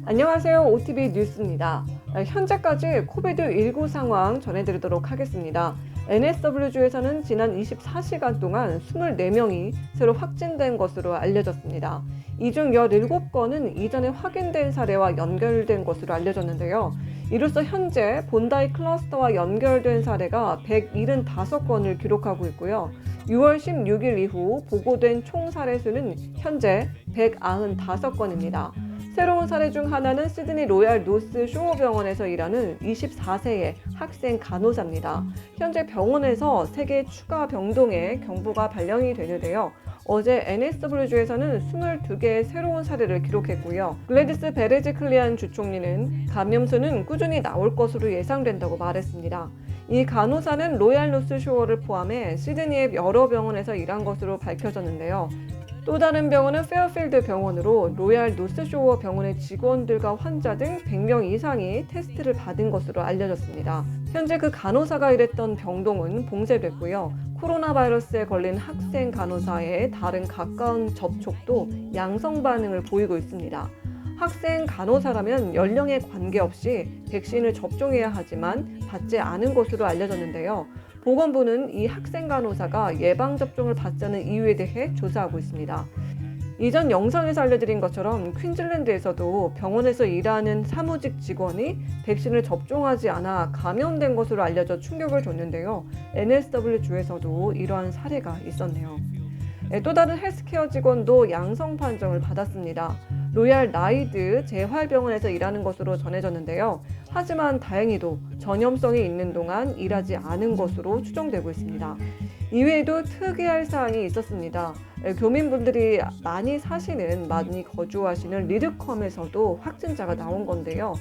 안녕하세요. OTV 뉴스입니다. 현재까지 코비드19 상황 전해드리도록 하겠습니다. NSW주에서는 지난 24시간 동안 24명이 새로 확진된 것으로 알려졌습니다. 이 중 17건은 이전에 확인된 사례와 연결된 것으로 알려졌는데요. 이로써 현재 본다이 클러스터와 연결된 사례가 175건을 기록하고 있고요. 6월 16일 이후 보고된 총 사례 수는 현재 195건입니다. 새로운 사례 중 하나는 시드니 로얄 노스 쇼어 병원에서 일하는 24세의 학생 간호사입니다. 현재 병원에서 3개 추가 병동에 경보가 발령이 되는데요. 어제 NSW주에서는 22개의 새로운 사례를 기록했고요. 글래디스 베레지클리안 주총리는 감염수는 꾸준히 나올 것으로 예상된다고 말했습니다. 이 간호사는 로얄 노스 쇼어를 포함해 시드니의 여러 병원에서 일한 것으로 밝혀졌는데요. 또 다른 병원은 페어필드 병원으로 로얄 노스쇼어 병원의 직원들과 환자 등 100명 이상이 테스트를 받은 것으로 알려졌습니다. 현재 그 간호사가 일했던 병동은 봉쇄됐고요. 코로나 바이러스에 걸린 학생 간호사의 다른 가까운 접촉도 양성 반응을 보이고 있습니다. 학생 간호사라면 연령에 관계없이 백신을 접종해야 하지만 받지 않은 것으로 알려졌는데요. 보건부는 이 학생 간호사가 예방접종을 받지 않은 이유에 대해 조사하고 있습니다. 이전 영상에서 알려드린 것처럼 퀸즐랜드에서도 병원에서 일하는 사무직 직원이 백신을 접종하지 않아 감염된 것으로 알려져 충격을 줬는데요. NSW주에서도 이러한 사례가 있었네요. 또 다른 헬스케어 직원도 양성 판정을 받았습니다. 로얄 나이드 재활병원에서 일하는 것으로 전해졌는데요. 하지만 다행히도 전염성이 있는 동안 일하지 않은 것으로 추정되고 있습니다. 이외에도 특이할 사항이 있었습니다. 교민분들이 많이 거주하시는 리드컴에서도 확진자가 나온 건데요.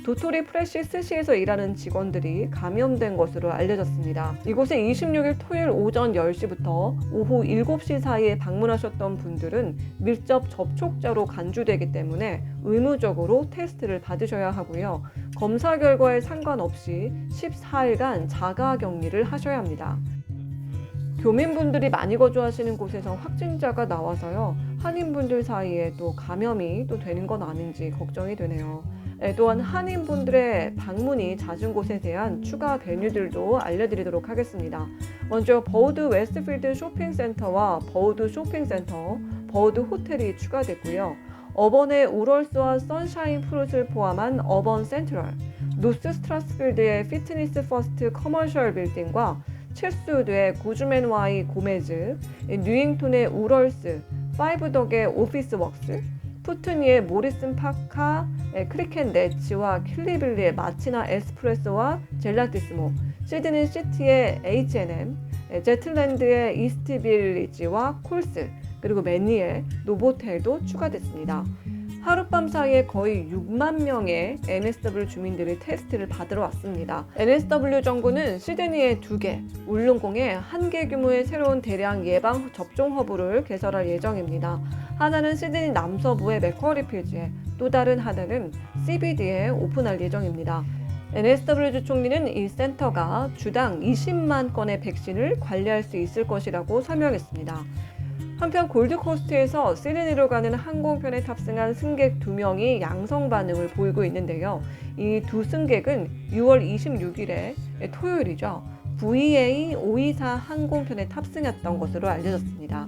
도토리 프레시스시에서 일하는 직원들이 감염된 것으로 알려졌습니다. 이곳에 26일 토요일 오전 10시부터 오후 7시 사이에 방문하셨던 분들은 밀접 접촉자로 간주되기 때문에 의무적으로 테스트를 받으셔야 하고요. 검사 결과에 상관없이 14일간 자가 격리를 하셔야 합니다. 교민분들이 많이 거주하시는 곳에서 확진자가 나와서요. 한인분들 사이에 또 감염이 또 되는 건 아닌지 걱정이 되네요. 또한 한인분들의 방문이 잦은 곳에 대한 추가 베뉴들도 알려드리도록 하겠습니다. 먼저 버우드 웨스트필드 쇼핑센터와 버우드 쇼핑센터, 버우드 호텔이 추가됐고요. 어번의 우럴스와 선샤인 프루트를 포함한 어번 센트럴, 노스 스트라스필드의 피트니스 퍼스트 커머셜 빌딩과 첼스우드의 구즈맨와이 고메즈, 뉴잉톤의 우럴스, 파이브덕의 오피스 웍스, 푸트니의 모리슨 파카, 크리켄 네츠와 킬리빌리의 마치나 에스프레소와 젤라티스모, 시드니 시티의 H&M, 제틀랜드의 이스트 빌리지와 콜스, 그리고 매니의 노보텔도 추가됐습니다. 하룻밤 사이에 거의 6만 명의 NSW 주민들이 테스트를 받으러 왔습니다. NSW 정부는 시드니에 2개, 울릉공에 1개 규모의 새로운 대량 예방 접종 허브를 개설할 예정입니다. 하나는 시드니 남서부의 맥쿼리 필즈에, 또 다른 하나는 CBD에 오픈할 예정입니다. NSW 주총리는 이 센터가 주당 20만 건의 백신을 관리할 수 있을 것이라고 설명했습니다. 한편 골드코스트에서 시드니로 가는 항공편에 탑승한 승객 2명이 양성 반응을 보이고 있는데요. 이 두 승객은 6월 26일에 토요일이죠. VA 524 항공편에 탑승했던 것으로 알려졌습니다.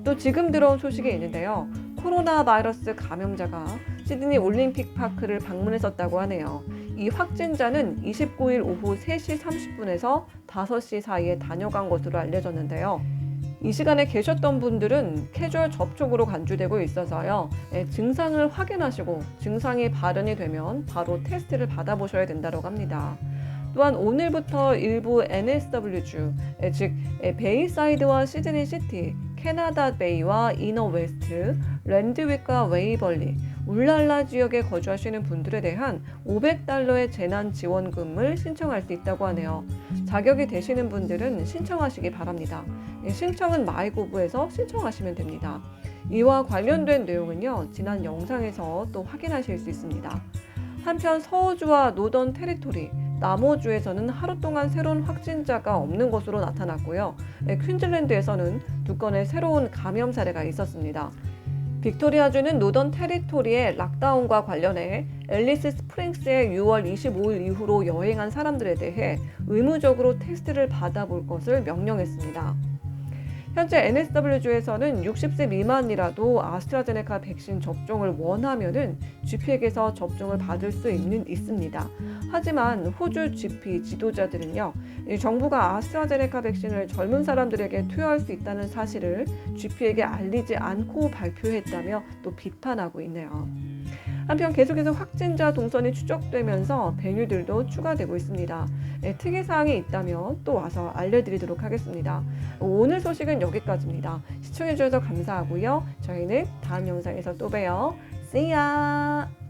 또 지금 들어온 소식이 있는데요. 코로나 바이러스 감염자가 시드니 올림픽 파크를 방문했었다고 하네요. 이 확진자는 29일 오후 3시 30분에서 5시 사이에 다녀간 것으로 알려졌는데요. 이 시간에 계셨던 분들은 캐주얼 접촉으로 간주되고 있어서요. 증상을 확인하시고 증상이 발현이 되면 바로 테스트를 받아보셔야 된다고 합니다. 또한 오늘부터 일부 NSW주, 즉 베이사이드와 시드니 시티, 캐나다 베이와 이너 웨스트, 랜드윅과 웨이벌리, 울랄라 지역에 거주하시는 분들에 대한 $500의 재난지원금을 신청할 수 있다고 하네요. 자격이 되시는 분들은 신청하시기 바랍니다. 신청은 마이고브에서 신청하시면 됩니다. 이와 관련된 내용은요, 지난 영상에서 또 확인하실 수 있습니다. 한편 서호주와 노던 테리토리, 남호주에서는 하루 동안 새로운 확진자가 없는 것으로 나타났고요. 퀸즐랜드에서는 2건의 새로운 감염 사례가 있었습니다. 빅토리아주는 노던 테리토리의 락다운과 관련해 앨리스 스프링스에 6월 25일 이후로 여행한 사람들에 대해 의무적으로 테스트를 받아볼 것을 명령했습니다. 현재 NSW주에서는 60세 미만이라도 아스트라제네카 백신 접종을 원하면은 GP에게서 접종을 받을 수 있습니다. 하지만 호주 GP 지도자들은요, 정부가 아스트라제네카 백신을 젊은 사람들에게 투여할 수 있다는 사실을 GP에게 알리지 않고 발표했다며 또 비판하고 있네요. 한편 계속해서 확진자 동선이 추적되면서 변이들도 추가되고 있습니다. 특이사항이 있다면 또 와서 알려드리도록 하겠습니다. 오늘 소식은 여기까지입니다. 시청해주셔서 감사하고요. 저희는 다음 영상에서 또 봬요. See ya!